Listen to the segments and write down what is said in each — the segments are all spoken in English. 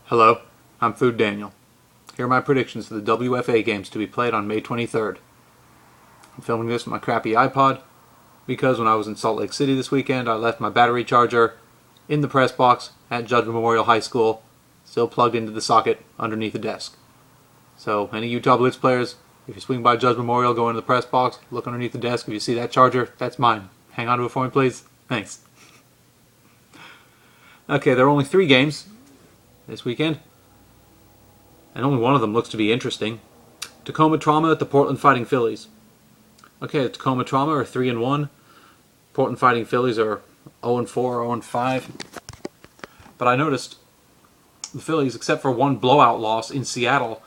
Hello, I'm Food Daniel. Here are my predictions for the WFA games to be played on May 23rd. I'm filming this with my crappy iPod because when I was in Salt Lake City this weekend, I left my battery charger in the press box at Judge Memorial High School, still plugged into the socket underneath the desk. So any Utah Blitz players, if you swing by Judge Memorial, go into the press box, look underneath the desk, if you see that charger, that's mine. Hang on to it for me, please. Thanks. Okay, there are only 3 games this weekend, and only one of them looks to be interesting. Tacoma Trauma at the Portland Fighting Phillies. Okay, the Tacoma Trauma are 3-1. Portland Fighting Phillies are 0-4 or 0-5. But I noticed the Phillies, except for one blowout loss in Seattle,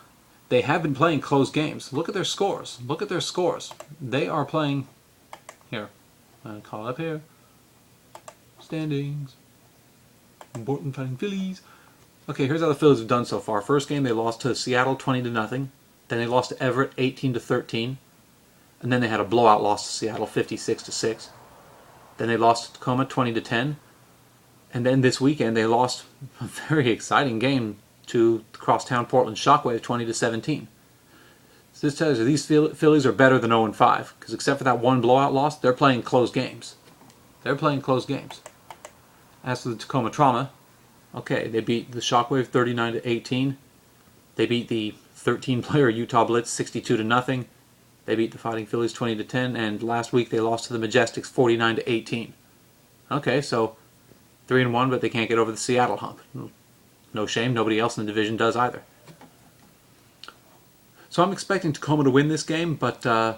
they have been playing close games. Look at their scores. Look at their scores. They are playing... Here, I'll call up here. Standings. Portland Fighting Phillies. Okay, here's how the Phillies have done so far. First game, they lost to Seattle 20-0. Then they lost to Everett 18-13. And then they had a blowout loss to Seattle 56-6. Then they lost to Tacoma 20-10. And then this weekend, they lost a very exciting game to the crosstown Portland Shockwave 20-17. So this tells you these Phillies are better than 0-5, because except for that one blowout loss, they're playing close games. They're playing close games. As for the Tacoma Trauma, okay, they beat the Shockwave 39-18. They beat the 13-player Utah Blitz 62-0. They beat the Fighting Phillies 20-10, and last week they lost to the Majestics 49-18. Okay, so 3-1, but they can't get over the Seattle hump. No shame, nobody else in the division does either. So I'm expecting Tacoma to win this game, but I'm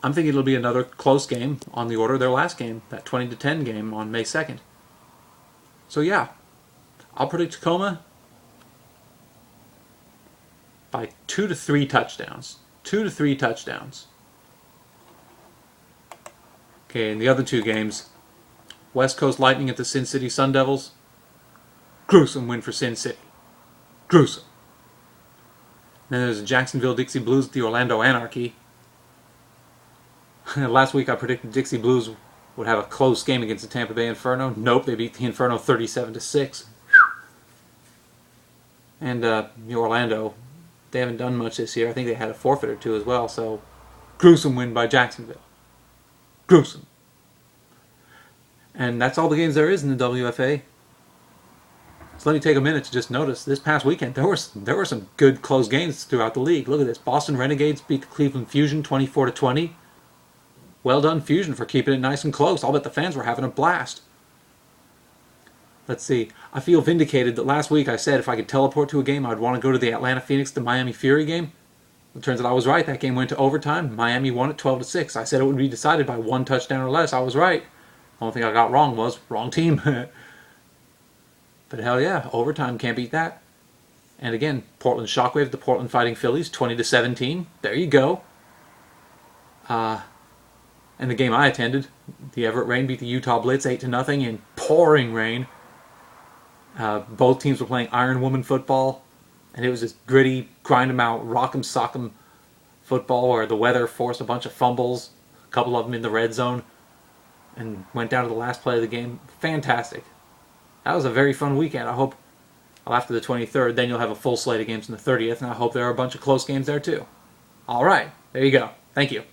thinking it'll be another close game on the order of their last game, that 20-10 game on May 2nd. So yeah, I'll predict Tacoma by 2 to 3 touchdowns. 2 to 3 touchdowns. Okay, in the other 2 games, West Coast Lightning at the Sin City Sun Devils. Gruesome win for Sin City. Gruesome. Then there's the Jacksonville Dixie Blues at the Orlando Anarchy. Last week I predicted Dixie Blues would have a close game against the Tampa Bay Inferno. Nope, they beat the Inferno 37-6. And Orlando, they haven't done much this year. I think they had a forfeit or 2 as well. So, gruesome win by Jacksonville. Gruesome. And that's all the games there is in the WFA. So let me take a minute to just notice this past weekend there were some good close games throughout the league. Look at this. Boston Renegades beat the Cleveland Fusion 24-20. Well done, Fusion, for keeping it nice and close. I'll bet the fans were having a blast. Let's see. I feel vindicated that last week I said if I could teleport to a game, I'd want to go to the Atlanta Phoenix to Miami Fury game. It turns out I was right. That game went to overtime. Miami won it 12-6. I said it would be decided by 1 touchdown or less. I was right. The only thing I got wrong was wrong team. But hell yeah, overtime, can't beat that. And again, Portland Shockwave, the Portland Fighting Phillies, 20-17. There you go. And the game I attended, the Everett Rain beat the Utah Blitz 8-0 in pouring rain. Both teams were playing Iron Woman football, and it was this gritty, grind 'em out, rock 'em, sock 'em football where the weather forced a bunch of fumbles, a couple of them in the red zone, and went down to the last play of the game. Fantastic. That was a very fun weekend. I hope after the 23rd, then you'll have a full slate of games on the 30th, and I hope there are a bunch of close games there too. All right, there you go. Thank you.